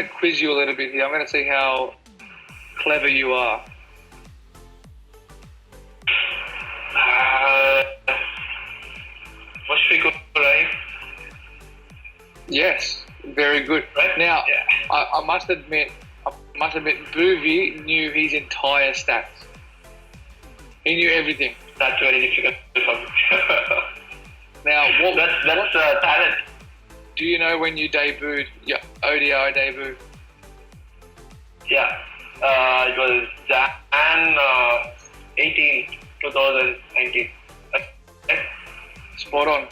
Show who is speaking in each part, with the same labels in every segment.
Speaker 1: to quiz you a little bit here. I'm going to see how clever you are.
Speaker 2: Must be good, right?
Speaker 1: Yes, very good.
Speaker 2: Right?
Speaker 1: Now,
Speaker 2: Yeah.
Speaker 1: I must admit, Boovie knew his entire stats. He knew everything.
Speaker 2: That's very difficult for me.
Speaker 1: Now,
Speaker 2: that's talent.
Speaker 1: do you know when you debuted, your ODI debut?
Speaker 2: Yeah. It was Jan 18, 2019. Okay.
Speaker 1: Spot on.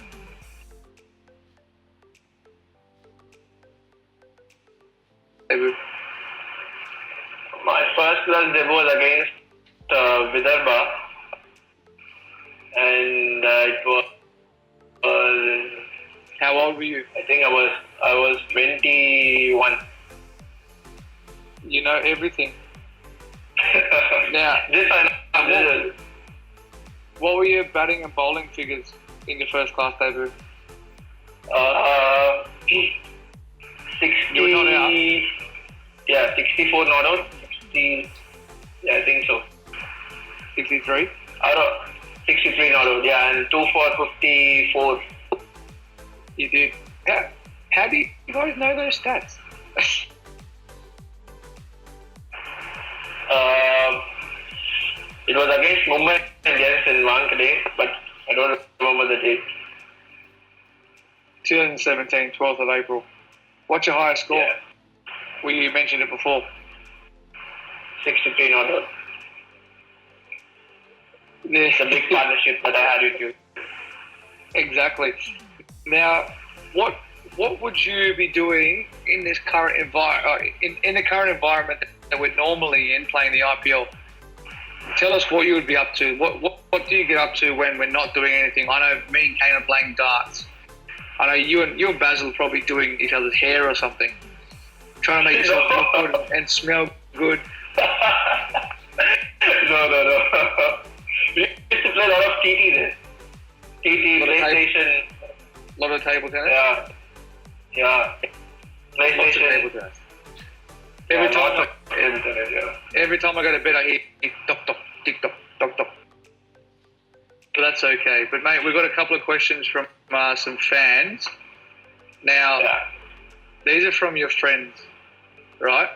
Speaker 1: Debut.
Speaker 2: My first class debut was against Vidarbha, and it was.
Speaker 1: How old were you?
Speaker 2: I think I was 21.
Speaker 1: You know everything. Now,
Speaker 2: This I know.
Speaker 1: what were your batting and bowling figures in your first class debut?
Speaker 2: 60.
Speaker 1: You were not out?
Speaker 2: Yeah, 64 not out. 60. Yeah, I think so.
Speaker 1: 63?
Speaker 2: Out of 63 not out. Yeah, and 2 for 54.
Speaker 1: You did. How do you guys know those stats?
Speaker 2: It was against Mumbai Indians in Wankhede, but I don't remember the date.
Speaker 1: 2017, 12th of April. What's your highest score?
Speaker 2: Yeah.
Speaker 1: Well, you mentioned it before.
Speaker 2: 63 not out.
Speaker 1: It's
Speaker 2: The big partnership that I had with you.
Speaker 1: Exactly. Now, what would you be doing in this current in the current environment that we're normally in, playing the IPL? Tell us what you would be up to. What do you get up to when we're not doing anything? I know me and Kane are playing darts. I know you and Basil are probably doing each other's hair or something, trying to make yourself look good and smell good.
Speaker 2: No. We used to play a lot of TT there. TT, PlayStation.
Speaker 1: A lot of table tennis.
Speaker 2: Yeah.
Speaker 1: Lots of
Speaker 2: PlayStation.
Speaker 1: table tennis.
Speaker 2: Yeah.
Speaker 1: Every time I go to bed, I hear tick tock tock, tick tock tock tock. But that's okay. But mate, we've got a couple of questions from some fans. Now, these are from your friends, right?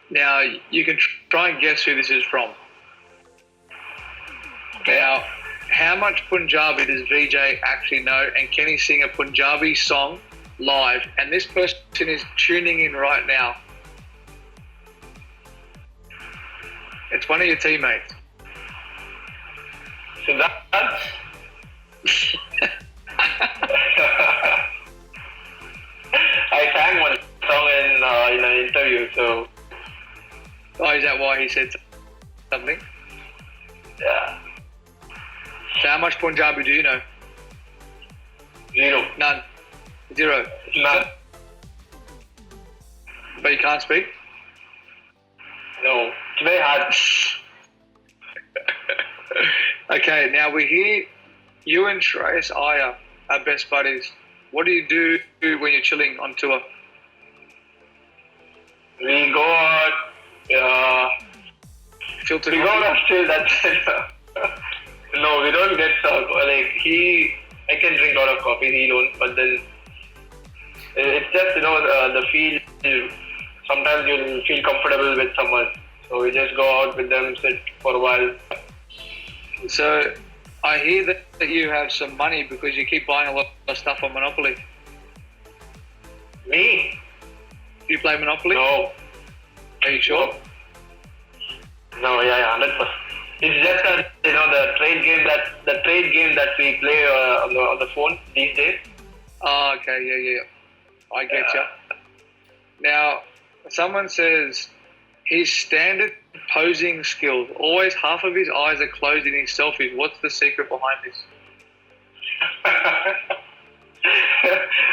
Speaker 1: Now, you can try and guess who this is from.
Speaker 2: Okay.
Speaker 1: Now, how much Punjabi does Vijay actually know, and can he sing a Punjabi song live? And this person is tuning in right now. It's one of your teammates.
Speaker 2: So that's... I sang one song in an interview, so...
Speaker 1: Oh, is that why he said something?
Speaker 2: Yeah.
Speaker 1: So how much Punjabi do you know?
Speaker 2: 0.
Speaker 1: None. 0.
Speaker 2: None.
Speaker 1: But you can't speak?
Speaker 2: No. It's very hard.
Speaker 1: Okay, now we hear you and Shreyas Iyer are best buddies. What do you do when you're chilling on tour?
Speaker 2: We go out...
Speaker 1: Filter
Speaker 2: we go
Speaker 1: coffee?
Speaker 2: out still, that's it. No, we don't get... I can drink a lot of coffee, he don't, but then... It's just, the feel... Sometimes you'll feel comfortable with someone. So we just go out with them, sit for a while.
Speaker 1: So I hear that you have some money because you keep buying a lot of stuff on Monopoly.
Speaker 2: Me?
Speaker 1: Do you play Monopoly?
Speaker 2: No.
Speaker 1: Are you sure?
Speaker 2: No, yeah, 100%. It's just that the trade game that we play on the phone these days.
Speaker 1: Oh, okay, yeah. I get ya. Now, someone says his standard posing skills. Always half of his eyes are closed in his selfies. What's the secret behind this?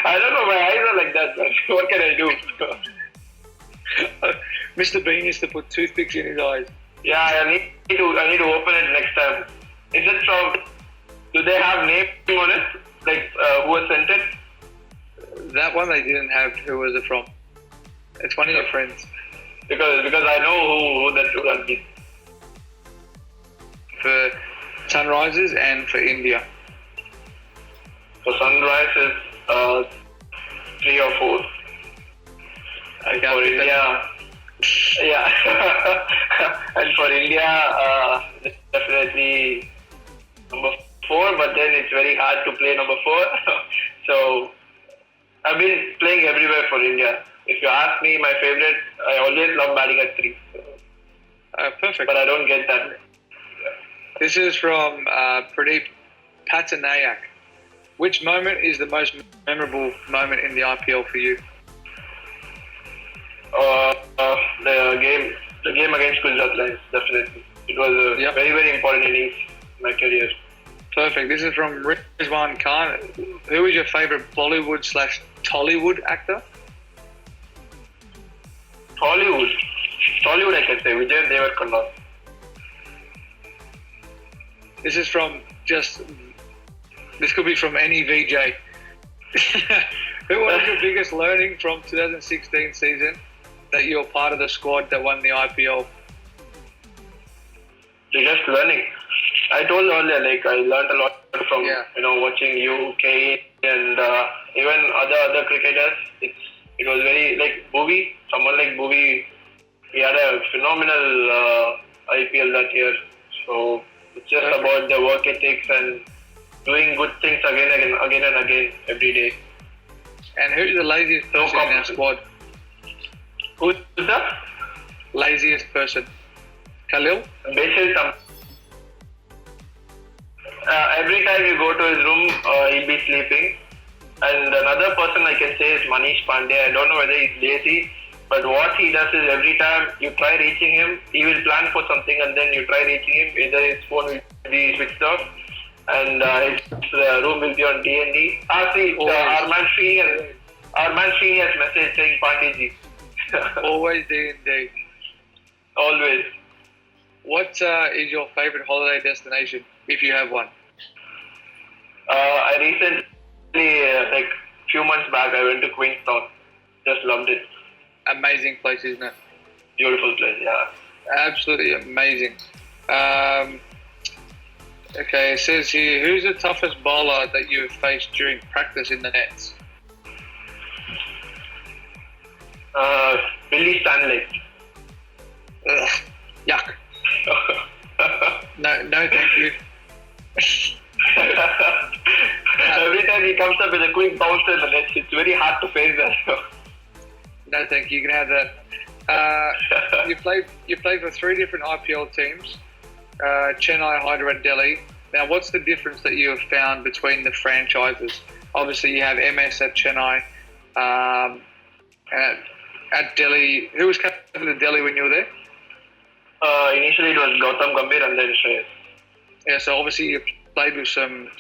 Speaker 2: I don't know, my eyes are like that, but what can I do?
Speaker 1: Mr. Bean used to put toothpicks in his eyes.
Speaker 2: Yeah, I need to open it next time. Is it from... Do they have name on it? Like, who has sent it?
Speaker 1: That one they didn't have. Who was it from? It's one of your friends.
Speaker 2: Because I know who the two are be.
Speaker 1: For Sunrisers and for India.
Speaker 2: For Sunrise is 3 or 4. And
Speaker 1: Okay,
Speaker 2: for India, yeah. And for India, definitely number 4. But then it's very hard to play number 4. So I've been playing everywhere for India. If you ask me, my favorite, I always love batting at 3.
Speaker 1: Perfect.
Speaker 2: But I don't get that.
Speaker 1: This is from Pradeep Patanayak. Which moment is the most memorable moment in the IPL for you?
Speaker 2: The game against Gujarat Lions, definitely. It was a very, very important innings in my career.
Speaker 1: Perfect. This is from Rizwan Khan. Who is your favourite Bollywood/Tollywood actor?
Speaker 2: Tollywood, I can say. Vijay Shankar.
Speaker 1: This is from this could be from any VJ. Who was your biggest learning from 2016 season that you're part of the squad that won the IPL?
Speaker 2: Biggest learning. I told earlier, like I learned a lot from watching you, Kane, and even other cricketers. It was very like Bhuvi, someone like Bhuvi. He had a phenomenal IPL that year. So it's just about the work ethics and doing good things again and again every day.
Speaker 1: And who's the laziest person in our squad?
Speaker 2: Who's that?
Speaker 1: Laziest person. Khalil?
Speaker 2: Basil. Every time you go to his room, he'll be sleeping. And another person I can say is Manish Pandey. I don't know whether he's lazy, but what he does is every time you try reaching him, he will plan for something and then you try reaching him, either his phone will be switched off and his room will be on D&D. Our man Srini has message saying Pandeyji.
Speaker 1: Always D&D.
Speaker 2: Always.
Speaker 1: What is your favourite holiday destination, if you have one?
Speaker 2: I recently, like few months back, I went to Queenstown. Just loved it.
Speaker 1: Amazing place, isn't it?
Speaker 2: Beautiful place, yeah.
Speaker 1: Absolutely amazing. Okay, it says here, who's the toughest bowler that you've faced during practice in the nets?
Speaker 2: Billy Stanley.
Speaker 1: Ugh, yuck. No, thank you.
Speaker 2: Every time he comes up with a quick bounce in the net, it's very hard to face that.
Speaker 1: No, thank you. You can have that. You played for 3 different IPL teams: Chennai, Hyderabad, Delhi. Now, what's the difference that you have found between the franchises? Obviously, you have MS at Chennai. At Delhi, who was captain of Delhi when you were there?
Speaker 2: Initially, it was Gautam Gambhir and then Shreyas.
Speaker 1: Yeah, so obviously you played with some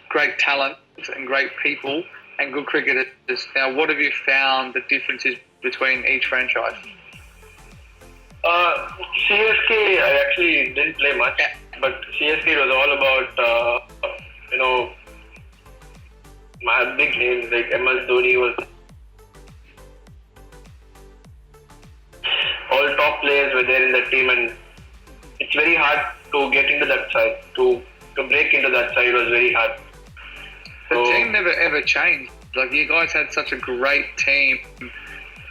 Speaker 1: great talent and great people and good cricketers. Now, what have you found the differences between each franchise?
Speaker 2: CSK, I actually didn't play much, but CSK was all about, my big names like MS Dhoni was. All top players were there in the team, and it's very hard to get into that side. To break into that side was very hard.
Speaker 1: The team never ever changed. Like, you guys had such a great team.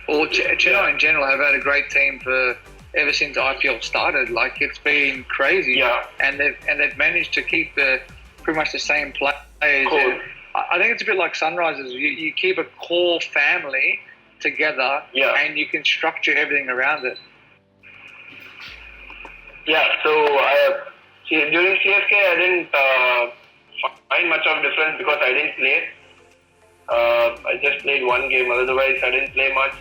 Speaker 1: Or Chennai in general have had a great team for ever since IPL started. Like, it's been crazy.
Speaker 2: Yeah.
Speaker 1: And they've managed to keep pretty much the same players.
Speaker 2: Cool.
Speaker 1: I think it's a bit like Sunrisers. You keep a core family together, and you can structure everything around it.
Speaker 2: Yeah, so during CSK I didn't find much of difference because I didn't play. I just played one game, otherwise I didn't play much.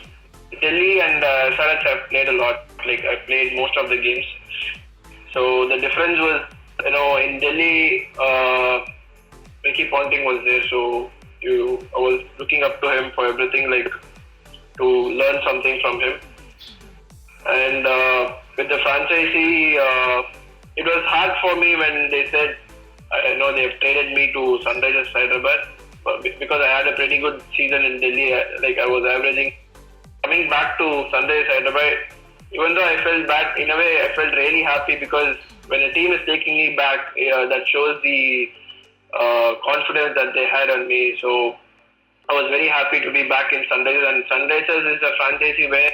Speaker 2: Delhi and SRH I played a lot, like I played most of the games. So the difference was, in Delhi, Ricky Ponting was there, so I was looking up to him for everything, like to learn something from him. And with the franchisee, it was hard for me when they said, I know they've traded me to Sunrisers Hyderabad, because I had a pretty good season in Delhi. Like I was averaging coming back to Sunrise Hyderabad, even though I felt bad, in a way I felt really happy because when a team is taking me back, that shows the confidence that they had on me. So I was very happy to be back in Sunrisers, and Sunrisers is a franchise where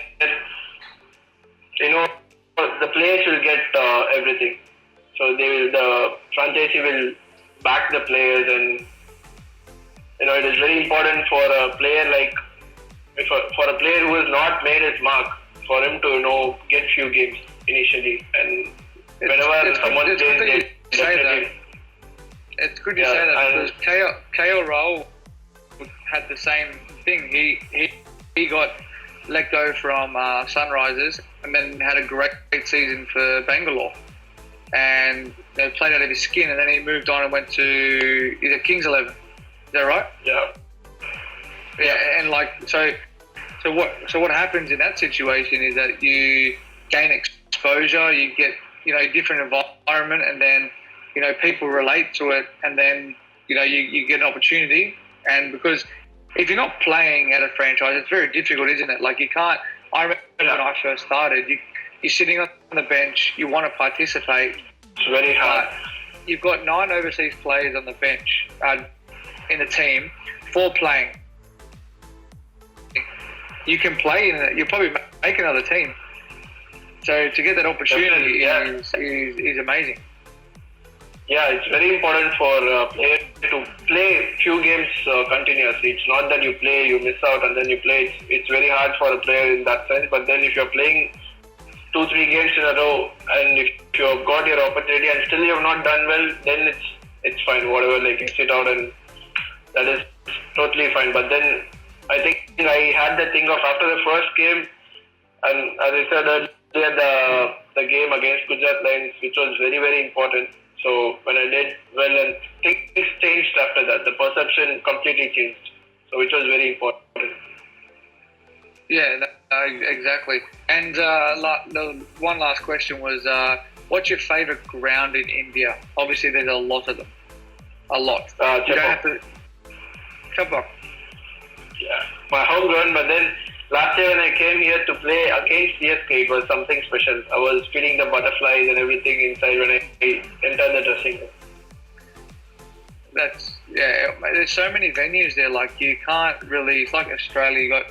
Speaker 2: the players will get everything. So the franchisee will back the players, and it is very important for a player for a player who has not made his mark, for him to get few games initially, and whenever someone plays,
Speaker 1: it's good you say that because KL Rahul had the same thing. He got let go from Sunrisers and then had a great season for Bangalore, and they played out of his skin, and then he moved on and went to Kings 11. Is that right?
Speaker 2: Yeah.
Speaker 1: Yeah, and so what happens in that situation is that you gain exposure, you get different environment, and then people relate to it, and then you get an opportunity. And because if you're not playing at a franchise, it's very difficult, isn't it? Like you can't. I remember when I first started, you're sitting on the bench, you want to participate.
Speaker 2: It's very hard.
Speaker 1: You've got 9 overseas players on the bench in the team, 4 playing. You can play in it. You'll probably make another team. So to get that opportunity is amazing.
Speaker 2: Yeah, it's very important for players to play few games continuously. It's not that you play, you miss out, and then you play. It's very hard for a player in that sense. But then if you're playing 2-3 games in a row, and if you have got your opportunity and still you have not done well, then it's fine. Whatever, you sit out, and that is totally fine. But then I think I had the thing of after the first game, and as I said earlier, the game against Gujarat Lions, which was very, very important. So when I did well, and things changed after that. The perception completely changed. So which was very important.
Speaker 1: Yeah, exactly. And the one last question was, what's your favourite ground in India? Obviously, there's a lot of them. A lot. You don't have to... Chapok.
Speaker 2: Yeah, my home ground, but then last year when I came here to play against CSK, it was something special. I was feeling the butterflies and everything inside when I entered the dressing room.
Speaker 1: There's so many venues there, like you can't really, it's like Australia, you got,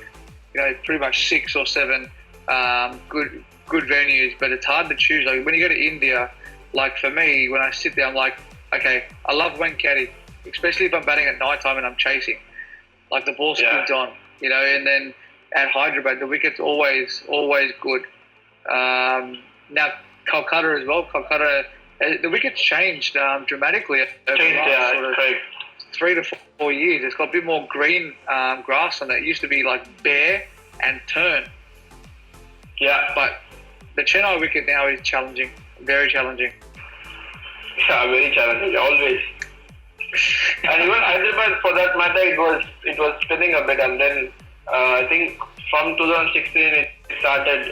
Speaker 1: pretty much 6 or 7 good venues, but it's hard to choose. Like when you go to India, like for me, when I sit there, I'm like, okay, I love Wankati, especially if I'm batting at night time and I'm chasing. Like the ball skids on, and then at Hyderabad, the wicket's always good. Now Calcutta as well. Calcutta, the wicket's changed dramatically over the last sort of 3 to 4 years. It's got a bit more green grass on it. It used to be like bare and turn.
Speaker 2: Yeah.
Speaker 1: But the Chennai wicket now is challenging, very challenging.
Speaker 2: Yeah, very challenging, always. And even Hyderabad, for that matter, it was spinning a bit, and then I think from 2016 it started,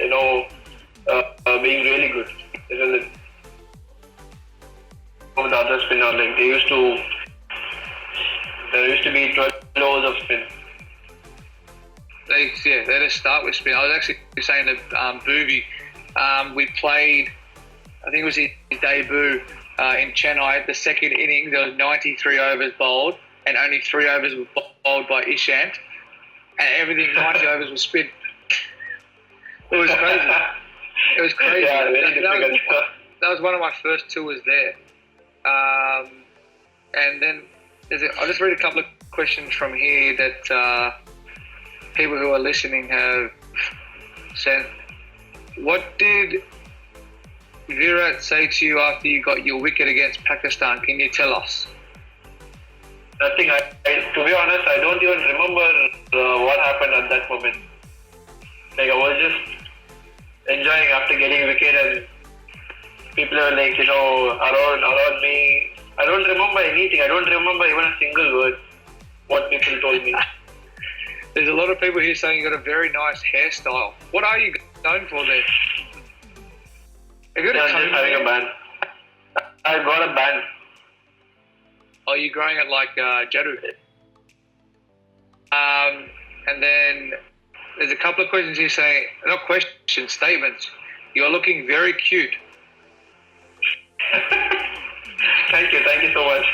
Speaker 2: being really good, isn't it? With the other spinner, like there used to be 12 overs of spin.
Speaker 1: They just start with spin. I was actually saying to Boovy, we played, I think it was his debut in Chennai. The second innings, there was 93 overs bowled, and only 3 overs were bowled by Ishant, and everything 90 overs was spin. It was crazy. It was crazy.
Speaker 2: Yeah,
Speaker 1: that was one of my first tours there. And then I'll just read a couple of questions from here that people who are listening have sent. What did Virat say to you after you got your wicket against Pakistan? Can you tell us?
Speaker 2: Nothing. To be honest, I don't even remember what happened at that moment. Like I was just enjoying after getting a wicket, and people were like, around me. I don't remember anything. I don't remember even a single word what people told me.
Speaker 1: There's a lot of people here saying you got a very nice hairstyle. What are you known for there?
Speaker 2: Just having a band. I got a band.
Speaker 1: Oh, you're growing it like Jadu. And then There's a couple of questions here saying, not questions, statements. You're looking very cute.
Speaker 2: Thank you so much.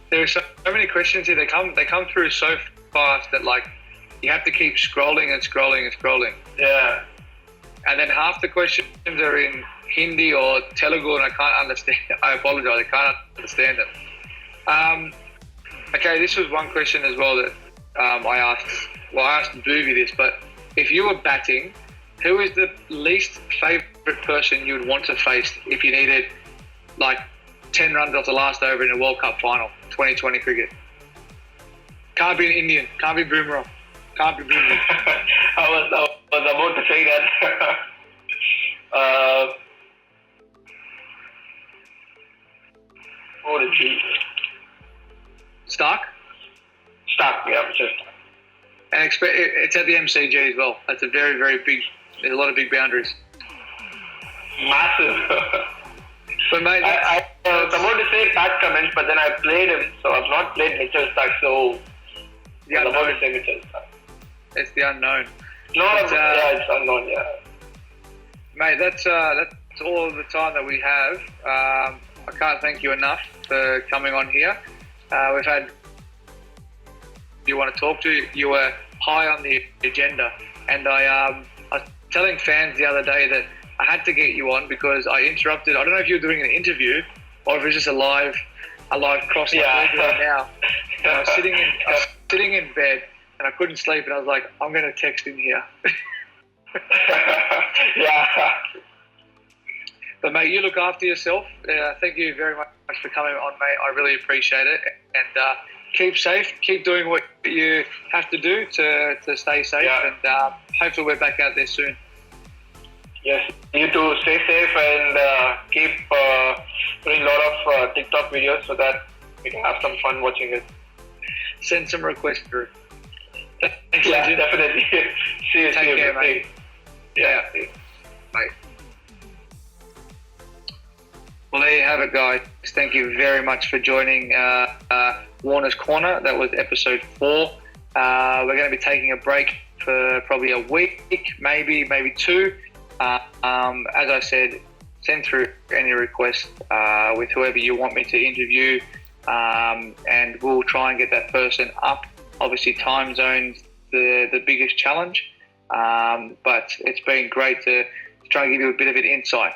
Speaker 1: There's so many questions here. They come through so fast that like you have to keep scrolling and scrolling and scrolling.
Speaker 2: Yeah.
Speaker 1: And then half the questions are in Hindi or Telugu, and I can't understand. I apologize. I can't understand them. Okay, this was one question as well that I asked. Well, I asked Boovy this, but if you were batting, who is the least favourite person you would want to face if you needed like 10 runs off the last over in a World Cup final, 2020 cricket? Can't be an Indian. Can't be Boomerang. Can't be Boomerang.
Speaker 2: I was about to say that. What is he?
Speaker 1: Stark?
Speaker 2: Stark, yeah, just.
Speaker 1: And it's at the MCG as well. That's a very, very big. There's a lot of big boundaries.
Speaker 2: Massive.
Speaker 1: But mate,
Speaker 2: I was about to say Pat Cummins, but then I played him, so I've not played Mitchell Stark, so I was about to say Mitchell Stark.
Speaker 1: It's the unknown.
Speaker 2: No, yeah, it's unknown, yeah.
Speaker 1: Mate, that's all the time that we have. I can't thank you enough for coming on here. We've had you want to talk to. You were high on the agenda, and I was telling fans the other day that I had to get you on because I interrupted. I don't know if you were doing an interview or if it was just a live cross like we're doing now. And I was sitting in bed and I couldn't sleep, and I was like, I'm going to text in here.
Speaker 2: Yeah.
Speaker 1: But mate, you look after yourself. Thank you very much for coming on, mate. I really appreciate it. And keep safe. Keep doing what you have to do to stay safe. Yeah. And hopefully we're back out there soon.
Speaker 2: Yes, you too. Stay safe and keep doing a lot of TikTok videos so that we can have some fun watching it.
Speaker 1: Send some requests through.
Speaker 2: Thanks, yeah, Legend. Definitely. See you.
Speaker 1: Take care, mate. Yeah. Bye. Well, there you have it, guys. Thank you very much for joining Warner's Corner. That was episode 4. We're going to be taking a break for probably a week, maybe 2. As I said, send through any requests with whoever you want me to interview, and we'll try and get that person up. Obviously, time zone's the biggest challenge, but it's been great to try and give you a bit of an insight.